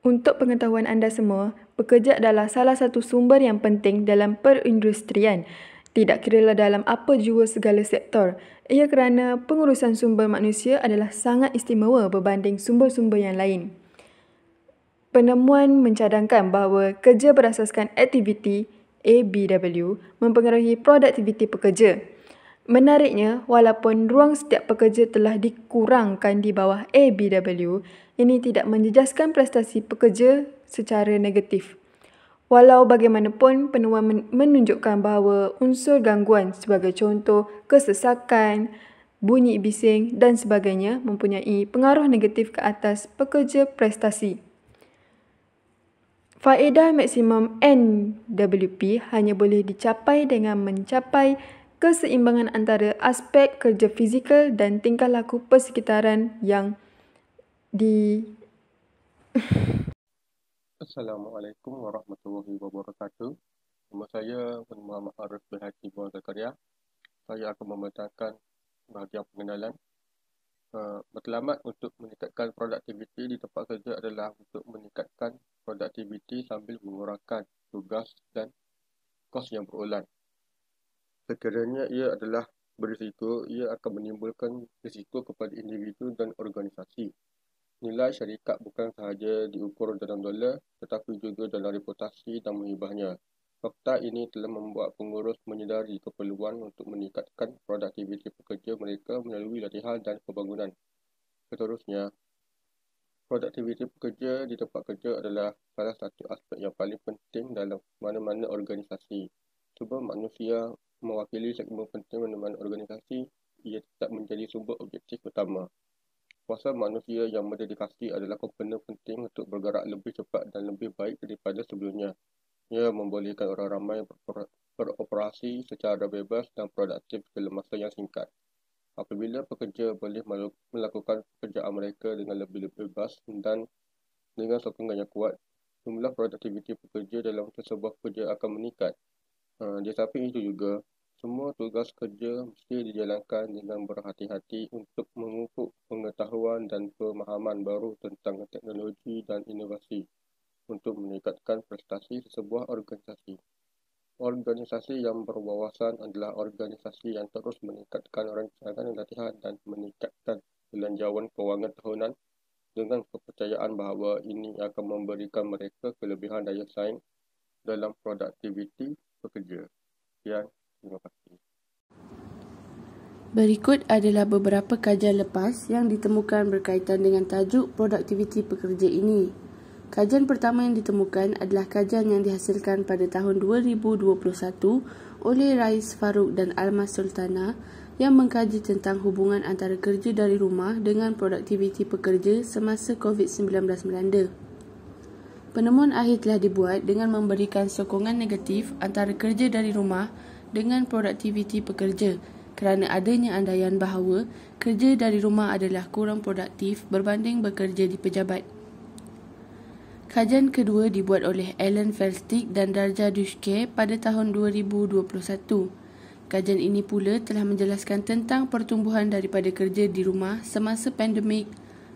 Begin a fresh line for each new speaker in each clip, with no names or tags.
Untuk pengetahuan anda semua, pekerja adalah salah satu sumber yang penting dalam perindustrian. Tidak kiralah dalam apa jua segala sektor. Ia kerana pengurusan sumber manusia adalah sangat istimewa berbanding sumber-sumber yang lain. Penemuan mencadangkan bahawa kerja berasaskan aktiviti ABW mempengaruhi produktiviti pekerja. Menariknya, walaupun ruang setiap pekerja telah dikurangkan di bawah ABW, ini tidak menjejaskan prestasi pekerja secara negatif. Walau bagaimanapun, penemuan menunjukkan bahawa unsur gangguan sebagai contoh kesesakan, bunyi bising dan sebagainya mempunyai pengaruh negatif ke atas pekerja prestasi. Faedah maksimum NWP hanya boleh dicapai dengan mencapai keseimbangan antara aspek kerja fizikal dan tingkah laku persekitaran yang
Assalamualaikum warahmatullahi wabarakatuh. Nama saya Muhammad Arif bin Haji Muhammad Zakaria. Saya akan membentangkan bahagian pengenalan. Matlamat untuk meningkatkan produktiviti di tempat kerja adalah untuk meningkatkan produktiviti sambil mengurangkan tugas dan kos yang berulang. Sekiranya ia adalah berisiko, ia akan menimbulkan risiko kepada individu dan organisasi. Nilai syarikat bukan sahaja diukur dalam dolar, tetapi juga dalam reputasi dan muhibahnya. Fakta ini telah membuat pengurus menyedari keperluan untuk meningkatkan produktiviti pekerja mereka melalui latihan dan pembangunan. Seterusnya, produktiviti pekerja di tempat kerja adalah salah satu aspek yang paling penting dalam mana-mana organisasi. Sebab manusia mewakili segmen penting mana-mana organisasi, ia tetap menjadi sumber objektif utama. Kuasa manusia yang berdedikasi adalah komponen penting untuk bergerak lebih cepat dan lebih baik daripada sebelumnya. Ia membolehkan orang ramai beroperasi secara bebas dan produktif dalam masa yang singkat. Apabila pekerja boleh melakukan pekerjaan mereka dengan lebih bebas dan dengan sokongan yang kuat, jumlah produktiviti pekerja dalam sebuah kerja akan meningkat. Di samping itu juga, semua tugas kerja mesti dijalankan dengan berhati-hati untuk memupuk pengetahuan dan pemahaman baru tentang teknologi dan inovasi untuk meningkatkan prestasi sebuah organisasi. Organisasi yang berwawasan adalah organisasi yang terus meningkatkan rancangan latihan dan meningkatkan belanjawan kewangan tahunan dengan kepercayaan bahawa ini akan memberikan mereka kelebihan daya saing dalam produktiviti pekerja. Sekian, terima kasih.
Berikut adalah beberapa kajian lepas yang ditemukan berkaitan dengan tajuk produktiviti pekerja ini. Kajian pertama yang ditemukan adalah kajian yang dihasilkan pada tahun 2021 oleh Rais Farouk dan Almas Sultana yang mengkaji tentang hubungan antara kerja dari rumah dengan produktiviti pekerja semasa COVID-19 melanda. Penemuan akhir telah dibuat dengan memberikan sokongan negatif antara kerja dari rumah dengan produktiviti pekerja kerana adanya andaian bahawa kerja dari rumah adalah kurang produktif berbanding bekerja di pejabat. Kajian kedua dibuat oleh Alan Felstig dan Darja Dushke pada tahun 2021. Kajian ini pula telah menjelaskan tentang pertumbuhan daripada kerja di rumah semasa pandemik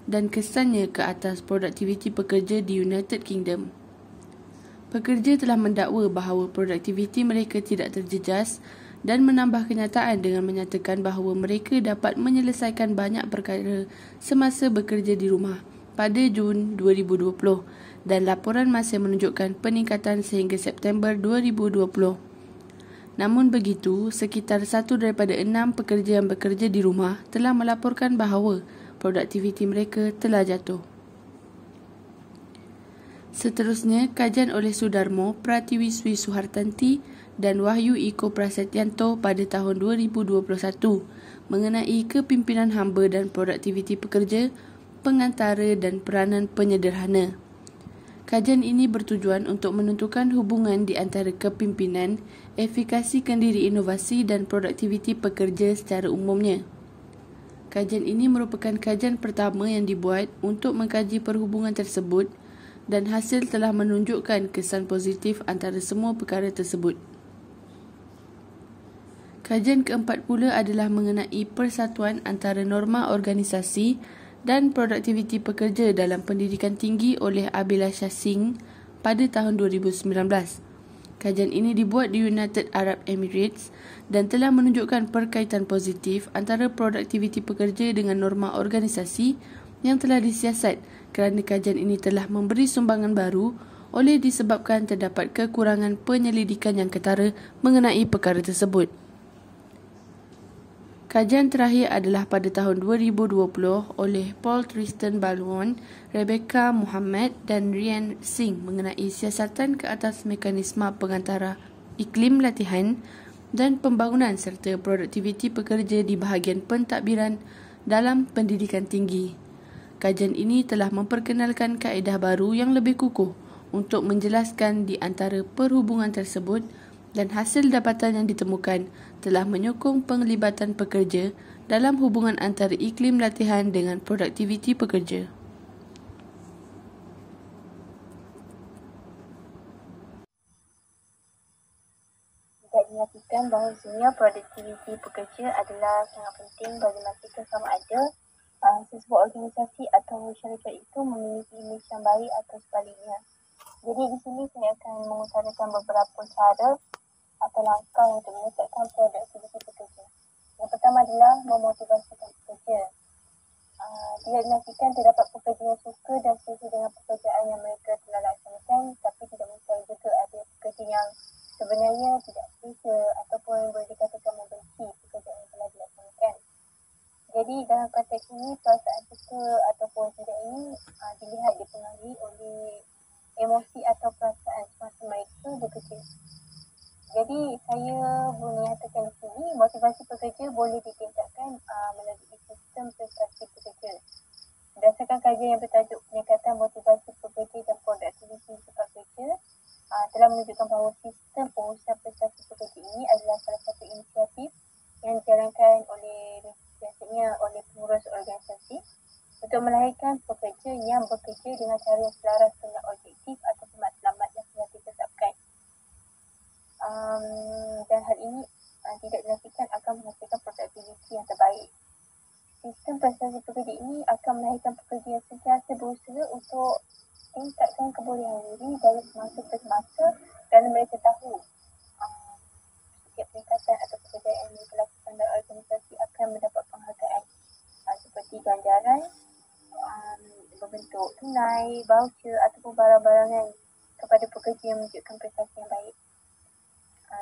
dan kesannya ke atas produktiviti pekerja di United Kingdom. Pekerja telah mendakwa bahawa produktiviti mereka tidak terjejas dan menambah kenyataan dengan menyatakan bahawa mereka dapat menyelesaikan banyak perkara semasa bekerja di rumah pada Jun 2020 dan laporan masih menunjukkan peningkatan sehingga September 2020. Namun begitu, sekitar 1 daripada 6 pekerja yang bekerja di rumah telah melaporkan bahawa produktiviti mereka telah jatuh. Seterusnya, kajian oleh Sudarmo Pratiwiswi Suhartanti dan Wahyu Iko Prasetyanto pada tahun 2021 mengenai kepimpinan hamba dan produktiviti pekerja, pengantara dan peranan penyederhana. Kajian ini bertujuan untuk menentukan hubungan di antara kepimpinan, efikasi kendiri inovasi dan produktiviti pekerja secara umumnya. Kajian ini merupakan kajian pertama yang dibuat untuk mengkaji perhubungan tersebut dan hasil telah menunjukkan kesan positif antara semua perkara tersebut. Kajian keempat pula adalah mengenai persatuan antara norma organisasi dan Produktiviti Pekerja dalam Pendidikan Tinggi oleh Abhilasha Singh pada tahun 2019. Kajian ini dibuat di United Arab Emirates dan telah menunjukkan perkaitan positif antara produktiviti pekerja dengan norma organisasi yang telah disiasat, kerana kajian ini telah memberi sumbangan baru oleh disebabkan terdapat kekurangan penyelidikan yang ketara mengenai perkara tersebut. Kajian terakhir adalah pada tahun 2020 oleh Paul Tristan Balwon, Rebecca Muhammad dan Rian Singh mengenai siasatan ke atas mekanisme pengantara iklim latihan dan pembangunan serta produktiviti pekerja di bahagian pentadbiran dalam pendidikan tinggi. Kajian ini telah memperkenalkan kaedah baru yang lebih kukuh untuk menjelaskan di antara perhubungan tersebut, dan hasil dapatan yang ditemukan telah menyokong penglibatan pekerja dalam hubungan antara iklim latihan dengan produktiviti pekerja.
Tidak dinafikan bahawasanya produktiviti pekerja adalah sangat penting bagi memastikan sama ada sesebuah organisasi atau syarikat itu memiliki imej yang baik atau sebaliknya. Jadi di sini saya akan mengutarakan beberapa cara atau langkah untuk meningkatkan produktiviti pekerja. Yang pertama adalah memotivasikan pekerja. Tidak dinafikan terdapat pekerja yang suka dan setuju dengan pekerjaan yang mereka telah laksanakan, tapi tidak mustahil juga ada pekerja yang sebenarnya tidak selesa ataupun boleh dikatakan membenci pekerjaan yang telah dilaksanakan. Jadi dalam konteks ini, perasaan suka ataupun tidak ini dilihat dipengaruhi oleh emosi atau perasaan semasa mereka bekerja. Jadi saya menyatakan di sini, motivasi pekerja boleh ditingkatkan melalui sistem prestasi pekerja. Berdasarkan kajian yang bertajuk peningkatan motivasi pekerja dan produktiviti tempat kerja, telah menunjukkan bahawa sistem pengurusan prestasi pekerja ini adalah salah satu inisiatif yang dijalankan biasanya oleh pengurus organisasi untuk melahirkan pekerja yang bekerja dengan cara yang selaras dengan objektif atau matlamat yang telah ditetapkan. Dan hal ini tidak dinafikan akan menghasilkan produktiviti yang terbaik. Sistem prestasi pekerja ini akan melahirkan pekerja yang sentiasa berusaha untuk tingkatkan kebolehan diri dari semasa ke semasa, kerana mereka tahu setiap peningkatan atau pekerjaan yang mereka lakukan dalam organisasi akan mendapat penghargaan seperti ganjaran berbentuk tunai, voucher ataupun barang-barangan kepada pekerja yang menunjukkan prestasi yang baik.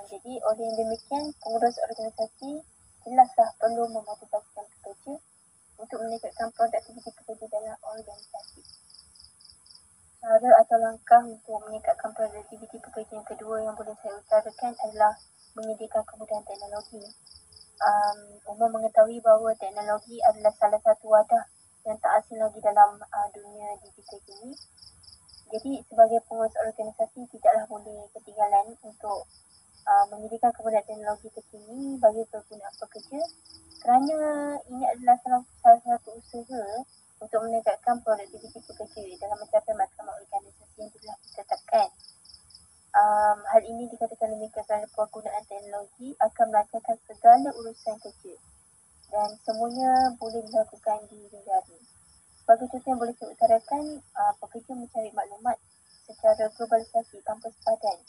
Jadi oleh yang demikian, pengurus organisasi jelaslah perlu memotivasikan pekerja untuk meningkatkan produktiviti pekerja dalam organisasi. Cara atau langkah untuk meningkatkan produktiviti pekerja yang kedua yang boleh saya utarakan adalah menyediakan kemudahan teknologi. Umum mengetahui bahawa teknologi adalah salah satu wadah yang tak asing lagi dalam dunia digital ini. Jadi sebagai pengurus organisasi tidaklah boleh ketinggalan untuk menyediakan kemudahan teknologi terkini bagi kegunaan pekerja, kerana ini adalah salah satu usaha untuk meningkatkan produktiviti pekerja dalam mencapai matlamat organisasi yang telah ditetapkan. Hal ini dikatakan demikian kerana penggunaan teknologi akan melancarkan segala urusan kerja dan semuanya boleh dilakukan di negara. Sebagai contoh yang boleh saya utarakan, pekerja mencari maklumat secara globalisasi tanpa sepadan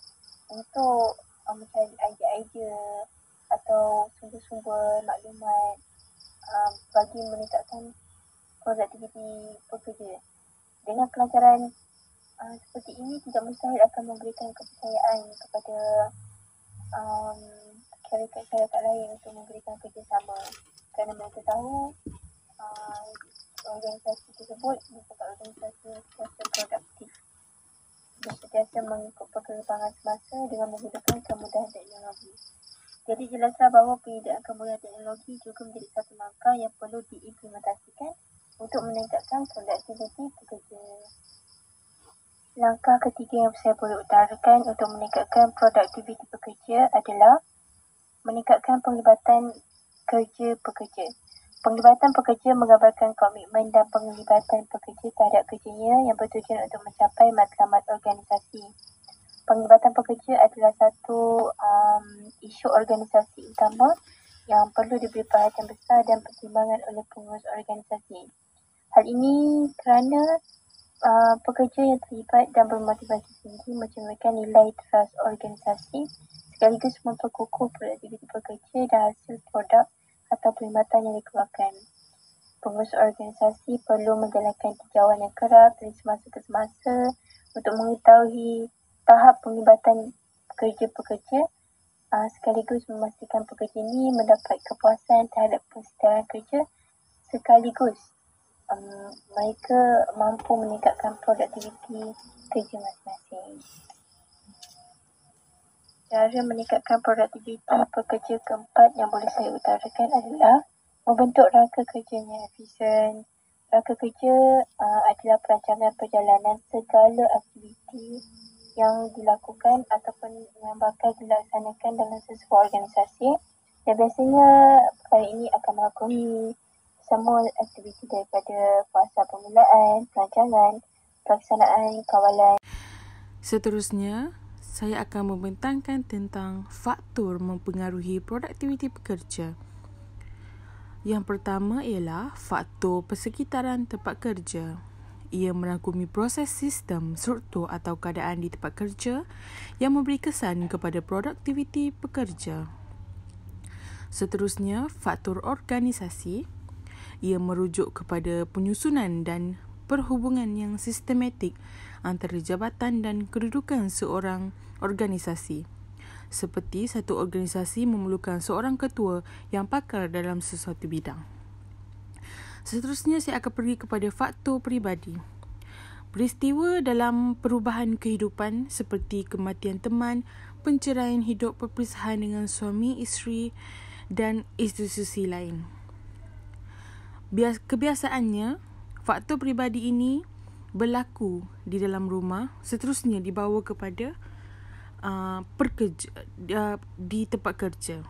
untuk mencari idea-idea atau sumber-sumber maklumat bagi meningkatkan produktiviti pekerja. Dengan kelancaran seperti ini, tidak mustahil akan memberikan kepercayaan kepada syarikat-syarikat lain untuk memberikan kerjasama, kerana mereka tahu organisasi tersebut merupakan organisasi yang produktif dan sentiasa mengikut perkembangan semasa dengan menggunakan kemudahan teknologi. Jadi jelaslah bahawa penyediaan kemudahan teknologi juga menjadi satu langkah yang perlu diimplementasikan untuk meningkatkan produktiviti pekerja. Langkah ketiga yang saya boleh utarakan untuk meningkatkan produktiviti pekerja adalah meningkatkan penglibatan kerja pekerja. Penglibatan pekerja menggambarkan komitmen dan penglibatan pekerja terhadap kerjanya yang bertujuan untuk mencapai matlamat organisasi. Penglibatan pekerja adalah satu isu organisasi utama yang perlu diberi perhatian besar dan pertimbangan oleh pengurus organisasi. Hal ini kerana pekerja yang terlibat dan bermotivasi tinggi mencerminkan nilai trust organisasi sekaligus memperkukuh produktiviti pekerja dan hasil produk atau perkhidmatan yang dikeluarkan. Pengurus organisasi perlu menjalankan tinjauan yang kerap dari semasa ke semasa untuk mengetahui tahap penglibatan pekerja-pekerja sekaligus memastikan pekerja ini mendapat kepuasan terhadap kesetiaan kerja sekaligus mereka mampu meningkatkan produktiviti kerja masing-masing. Cara meningkatkan produktiviti pekerja keempat yang boleh saya utarakan adalah membentuk rangka kerja yang efisien. Rangka kerja adalah perancangan perjalanan segala aktiviti yang dilakukan ataupun yang bakal dilaksanakan dalam sesebuah organisasi. Dan biasanya perkara ini akan merangkumi semua aktiviti daripada fasa permulaan, perancangan, pelaksanaan, kawalan.
Seterusnya, saya akan membentangkan tentang faktor mempengaruhi produktiviti pekerja. Yang pertama ialah faktor persekitaran tempat kerja. Ia merangkumi proses sistem, struktur atau keadaan di tempat kerja yang memberi kesan kepada produktiviti pekerja. Seterusnya, faktor organisasi. Ia merujuk kepada penyusunan dan perhubungan yang sistematik antara jabatan dan kedudukan seorang organisasi. Seperti satu organisasi memerlukan seorang ketua yang pakar dalam sesuatu bidang. Seterusnya, saya akan pergi kepada faktor peribadi. Peristiwa dalam perubahan kehidupan seperti kematian teman, penceraian hidup, perpisahan dengan suami, isteri dan institusi lain. Kebiasaannya, faktor peribadi ini berlaku di dalam rumah, seterusnya dibawa kepada di tempat kerja.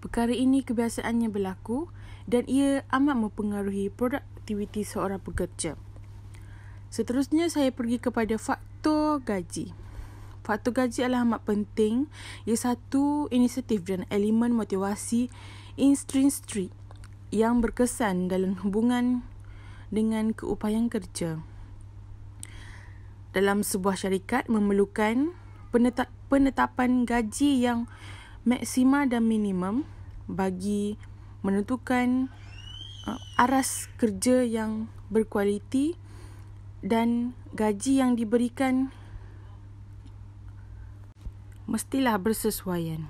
Perkara ini kebiasaannya berlaku dan ia amat mempengaruhi produktiviti seorang pekerja. Seterusnya, saya pergi kepada faktor gaji. Faktor gaji adalah amat penting. Ia satu inisiatif dan elemen motivasi intrinsik yang berkesan dalam hubungan dengan keupayaan kerja. Dalam sebuah syarikat memerlukan penetapan gaji yang maksima dan minimum bagi menentukan aras kerja yang berkualiti dan gaji yang diberikan mestilah bersesuaian.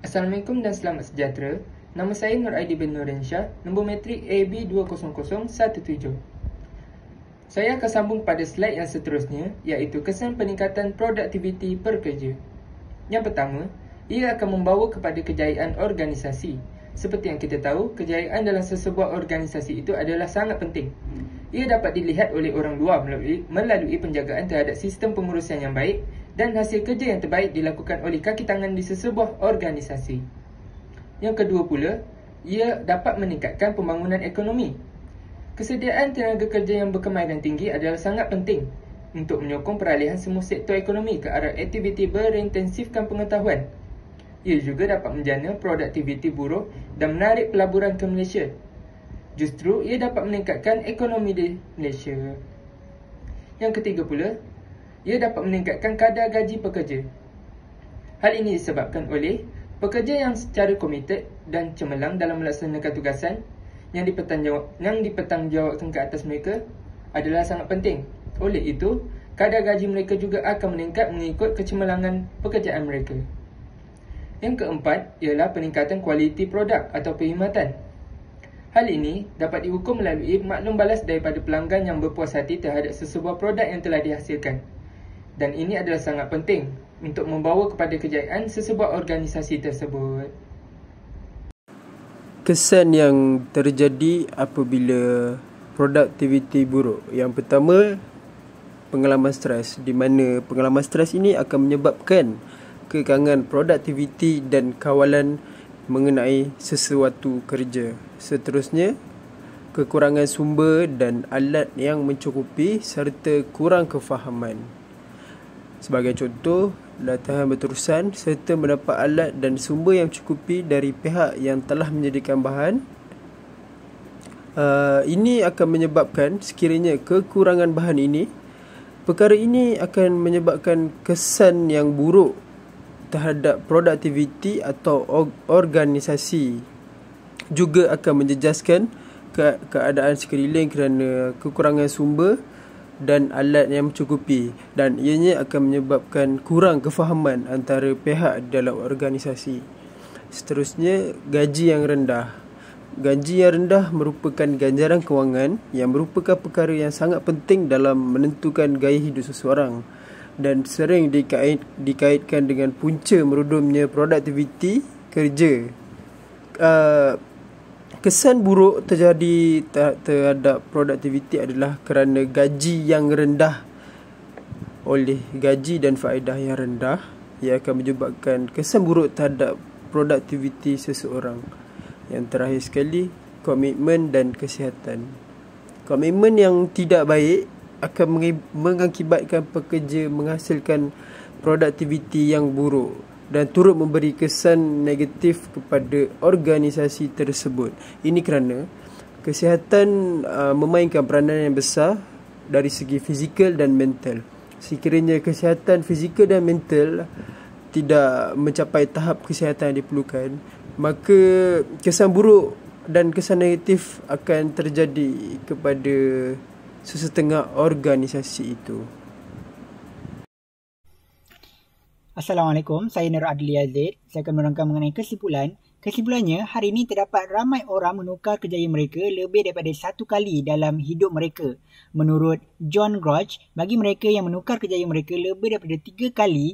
Assalamualaikum dan selamat sejahtera. Nama saya Nur Aidi bin Nurinsya, nombor metrik AB20017. Saya akan sambung pada slide yang seterusnya, iaitu kesan peningkatan produktiviti pekerja. Yang pertama, ia akan membawa kepada kejayaan organisasi. Seperti yang kita tahu, kejayaan dalam sesebuah organisasi itu adalah sangat penting. Ia dapat dilihat oleh orang luar melalui penjagaan terhadap sistem pengurusan yang baik dan hasil kerja yang terbaik dilakukan oleh kaki tangan di sesebuah organisasi. Yang kedua pula, ia dapat meningkatkan pembangunan ekonomi. Kesediaan tenaga kerja yang berkemahiran tinggi adalah sangat penting untuk menyokong peralihan semua sektor ekonomi ke arah aktiviti berintensifkan pengetahuan. Ia juga dapat menjana produktiviti buruh dan menarik pelaburan ke Malaysia. Justru, ia dapat meningkatkan ekonomi di Malaysia. Yang ketiga pula, ia dapat meningkatkan kadar gaji pekerja. Hal ini disebabkan oleh pekerja yang secara komited dan cemerlang dalam melaksanakan tugasan yang dipertanggungjawabkan ke atas mereka adalah sangat penting. Oleh itu, kadar gaji mereka juga akan meningkat mengikut kecemerlangan pekerjaan mereka. Yang keempat ialah peningkatan kualiti produk atau perkhidmatan. Hal ini dapat diukur melalui maklum balas daripada pelanggan yang berpuas hati terhadap sesebuah produk yang telah dihasilkan. Dan ini adalah sangat penting untuk membawa kepada kejayaan sesebuah organisasi tersebut.
Kesan yang terjadi apabila produktiviti buruk. Yang pertama, pengalaman stres, di mana pengalaman stres ini akan menyebabkan kekangan produktiviti dan kawalan mengenai sesuatu kerja. Seterusnya, kekurangan sumber dan alat yang mencukupi serta kurang kefahaman. Sebagai contoh, latihan berterusan serta mendapat alat dan sumber yang cukupi dari pihak yang telah menyediakan bahan Ini akan menyebabkan sekiranya kekurangan bahan ini, perkara ini akan menyebabkan kesan yang buruk terhadap produktiviti atau organisasi. Juga akan menjejaskan keadaan sekeliling kerana kekurangan sumber dan alat yang mencukupi, dan ianya akan menyebabkan kurang kefahaman antara pihak dalam organisasi. Seterusnya, gaji yang rendah. Gaji yang rendah merupakan ganjaran kewangan yang merupakan perkara yang sangat penting dalam menentukan gaya hidup seseorang dan sering dikaitkan dengan punca merudumnya produktiviti kerja. Kesan buruk terjadi terhadap produktiviti adalah kerana gaji yang rendah. Oleh gaji dan faedah yang rendah, ia akan menyebabkan kesan buruk terhadap produktiviti seseorang. Yang terakhir sekali, komitmen dan kesihatan. Komitmen yang tidak baik akan mengakibatkan pekerja menghasilkan produktiviti yang buruk dan turut memberi kesan negatif kepada organisasi tersebut. Ini kerana kesihatan memainkan peranan yang besar dari segi fizikal dan mental. Sekiranya kesihatan fizikal dan mental tidak mencapai tahap kesihatan yang diperlukan, maka kesan buruk dan kesan negatif akan terjadi kepada sesetengah organisasi itu.
Assalamualaikum, saya Nur Adli Aziz. Saya akan menerangkan mengenai kesimpulan. Kesimpulannya, hari ini terdapat ramai orang menukar kerjaya mereka lebih daripada satu kali dalam hidup mereka. Menurut John Grotch, bagi mereka yang menukar kerjaya mereka lebih daripada 3 kali,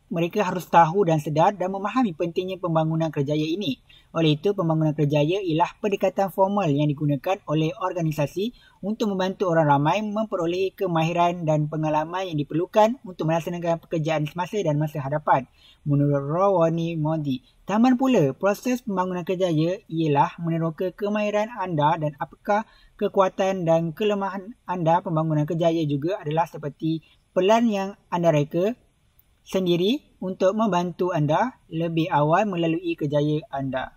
mereka harus tahu dan sedar dan memahami pentingnya pembangunan kerjaya ini. Oleh itu, pembangunan kerjaya ialah pendekatan formal yang digunakan oleh organisasi untuk membantu orang ramai memperoleh kemahiran dan pengalaman yang diperlukan untuk melaksanakan pekerjaan semasa dan masa hadapan. Menurut Rawani Modi, taman pula, proses pembangunan kerjaya ialah meneroka kemahiran anda dan apakah kekuatan dan kelemahan anda. Pembangunan kerjaya juga adalah seperti pelan yang anda reka sendiri untuk membantu anda lebih awal melalui kerjaya anda.